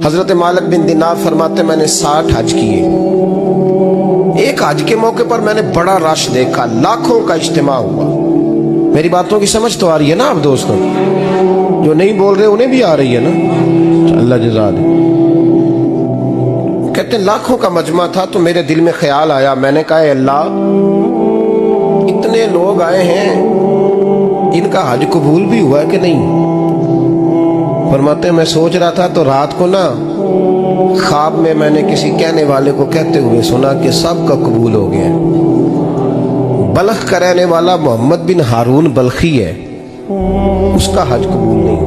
حضرت مالک بن دینار فرماتے میں نے 60 حج کیے. ایک حج کے موقع پر میں نے بڑا رش دیکھا, لاکھوں کا اجتماع ہوا. میری باتوں کی سمجھ تو آ رہی ہے نا آپ دوستوں؟ جو نہیں بول رہے انہیں بھی آ رہی ہے نا؟ اللہ جزا دے. کہتے ہیں لاکھوں کا مجمع تھا تو میرے دل میں خیال آیا, میں نے کہا اے اللہ اتنے لوگ آئے ہیں, ان کا حج قبول بھی ہوا ہے کہ نہیں؟ فرماتے ہیں میں سوچ رہا تھا تو رات کو نا خواب میں نے کسی کہنے والے کو کہتے ہوئے سنا کہ سب کا قبول ہو گیا. بلخ کا رہنے والا محمد بن ہارون بلخی ہے, اس کا حج قبول نہیں.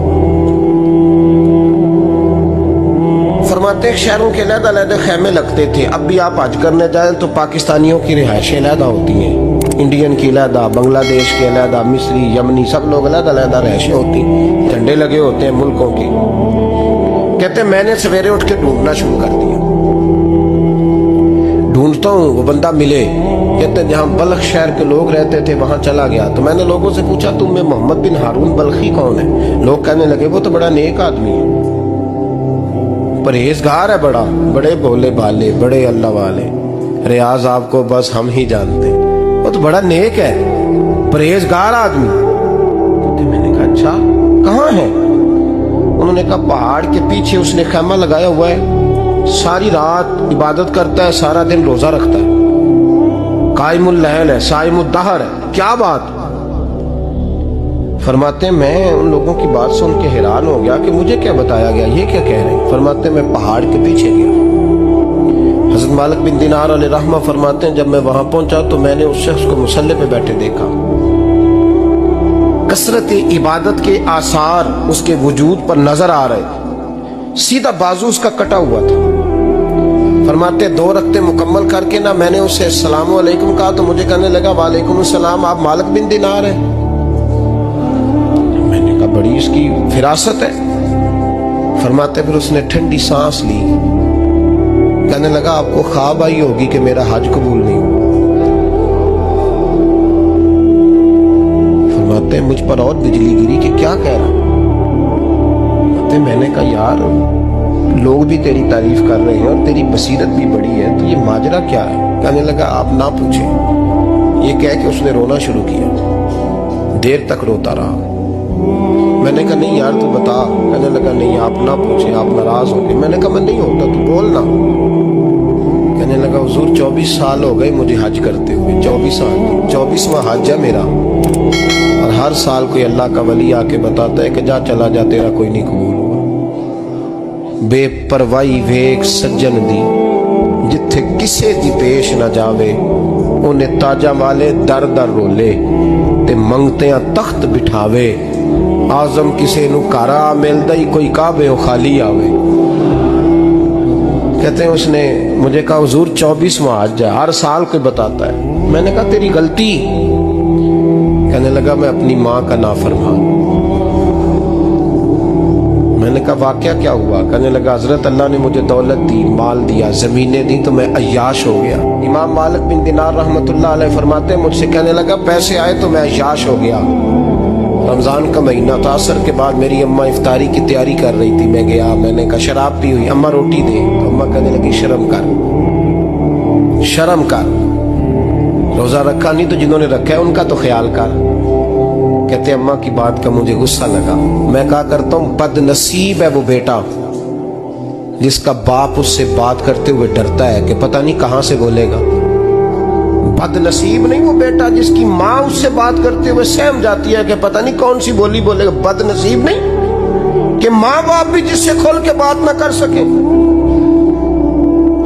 فرماتے ہیں شہروں کے علیحدہ علیحدہ خیمے لگتے تھے. اب بھی آپ حج کرنے جائیں تو پاکستانیوں کی رہائشیں علیحدہ ہوتی ہیں, انڈین کی علیحدہ, بنگلہ دیش کے علیحدہ, مصری, یمنی, سب لوگ علیحدہ علیحدہ رہائشیں ہوتی ہیں, جھنڈے لگے ہوتے ہیں ملکوں کے. کہتے ہیں میں نے سویرے اٹھ کے ڈھونڈنا شروع کر دیا, ڈھونڈتا ہوں وہ بندہ ملے. کہتے ہیں جہاں بلخ شہر کے لوگ رہتے تھے وہاں چلا گیا تو میں نے لوگوں سے پوچھا تم میں محمد بن ہارون بلخی کون ہے؟ لوگ کہنے لگے وہ تو بڑا نیک آدمی ہے, پرہیزگار ہے, بڑے بولے بالے, بڑے اللہ والے, ریاض آپ کو بس ہم ہی جانتے ہیں, وہ تو بڑا نیک ہے, پرہیزگار آدمی. میں نے کہا اچھا کہاں ہے؟ انہوں نے کہا پہاڑ کے پیچھے اس نے خیمہ لگایا ہوا ہے, ساری رات عبادت کرتا ہے, سارا دن روزہ رکھتا ہے, قائم اللیل ہے, صائم الدہر ہے. کیا بات؟ فرماتے ہیں میں ان لوگوں کی بات سن کے حیران ہو گیا کہ مجھے کیا بتایا گیا, یہ کیا کہہ رہے ہیں؟ فرماتے ہیں میں پہاڑ کے پیچھے گیا. حضرت مالک بن دینار علیہ رحمہ فرماتے ہیں جب میں وہاں پہنچا تو میں نے اس شخص کو مصلی پہ بیٹھے دیکھا. کثرت عبادت کے آثار اس کے وجود پر نظر آ رہے, سیدھا بازو اس کا کٹا ہوا تھا. فرماتے 2 رکعتیں مکمل کر کے نا میں نے اسے السلام علیکم کہا تو مجھے کہنے لگا وعلیکم السلام, آپ مالک بن دینار ہیں؟ میں نے کہا بڑی اس کی فراست ہے. فرماتے پھر اس نے ٹھنڈی سانس لی, کہنے لگا آپ کو خواب آئی ہوگی کہ میرا حج قبول نہیں ہوا. فرماتے ہیں مجھ پر اور بجلی گری کہ کیا کہہ رہا. میں نے کہا یار لوگ بھی تیری تعریف کر رہے ہیں اور تیری بصیرت بھی بڑی ہے, تو یہ ماجرا کیا ہے؟ کہنے لگا آپ نہ پوچھیں. یہ کہہ کے اس نے رونا شروع کیا, دیر تک روتا رہا. میں نے کہا نہیں یار تو بتا. کہنے لگا نہیں آپ نہ پوچھیں, آپ ناراض ہو گئے. میں نے کہا میں نہیں ہوتا, تو بولنا. کہنے لگا حضور 24 سال ہو گئے مجھے حج کرتے ہوئے, 24 سال, 24واں حج ہے میرا, اور ہر سال کوئی اللہ کا ولی آ کے بتاتا ہے کہ جا چلا جا تیرا کوئی نہیں قبول ہوا. بے پروائی ویک سجن دی جتھے کسے دی پیش نہ جاوے, انہیں تاجا والے در در رولے تے منگتیاں تخت بٹھاوے. آزم کسے نو کارا ملدا ہی کوئی کعبے و خالی آوے. کہتے ہیں اس نے مجھے کہا حضور 24واں حج ہے, ہر سال کوئی بتاتا ہے. میں نے کہا تیری غلطی. کہنے لگا میں اپنی ماں کا نافرمان. میں نے کہا واقعہ کیا ہوا؟ کہنے لگا حضرت اللہ نے مجھے دولت دی, مال دیا, زمینیں دی تو میں عیاش ہو گیا. امام مالک بن دینار رحمۃ اللہ علیہ فرماتے ہیں مجھ سے کہنے لگا پیسے آئے تو میں عیاش ہو گیا. رمضان کا مہینہ تھا, عصر کے بعد میری اماں افطاری کی تیاری کر رہی تھی. میں گیا, میں نے کہا شراب پی ہوئی, اماں روٹی دے. تو اماں کہنے لگی شرم کر, شرم کر, روزہ رکھا نہیں تو جنہوں نے رکھا ہے ان کا تو خیال کر. کہتے اماں کی بات کا مجھے غصہ لگا. میں کہا کرتا ہوں بد نصیب ہے وہ بیٹا جس کا باپ اس سے بات کرتے ہوئے ڈرتا ہے کہ پتہ نہیں کہاں سے بولے گا. بد نصیب نہیں وہ بیٹا جس کی ماں اس سے بات کرتے ہوئے سہم جاتی ہے کہ پتہ نہیں کون سی بولی بولے گا. بد نصیب نہیں کہ ماں باپ بھی جس سے کھول کے بات نہ کر سکے.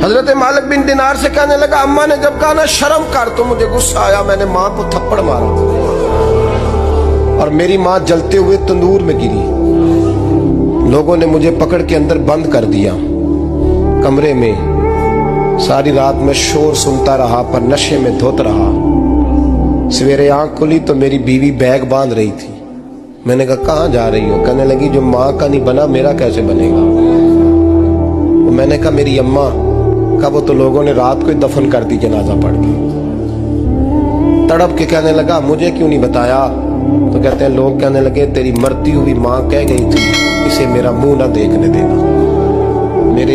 حضرت مالک بن دینار سے کہنے لگا اماں نے جب کہا نا شرم کر تو مجھے غصہ آیا, میں نے ماں کو تھپڑ مارا اور میری ماں جلتے ہوئے تندور میں گری. لوگوں نے مجھے پکڑ کے اندر بند کر دیا کمرے میں. ساری رات میں شور سنتا رہا پر نشے میں دھوت رہا. سویرے آنکھ کھلی تو میری بیوی بیگ باندھ رہی تھی. میں نے کہا کہاں جا رہی ہو؟ کہنے لگی جو ماں کا نہیں بنا میرا کیسے بنے گا. میں نے کہا میری اماں کا وہ تو لوگوں نے رات کو ہی دفن کر دی جنازہ پڑھ کے. تڑپ کے کہنے لگا مجھے کیوں نہیں بتایا؟ تو کہتے ہیں لوگ کہنے لگے تیری مرتی ہوئی ماں کہہ گئی تھی اسے میرا منہ نہ دیکھنے دینا.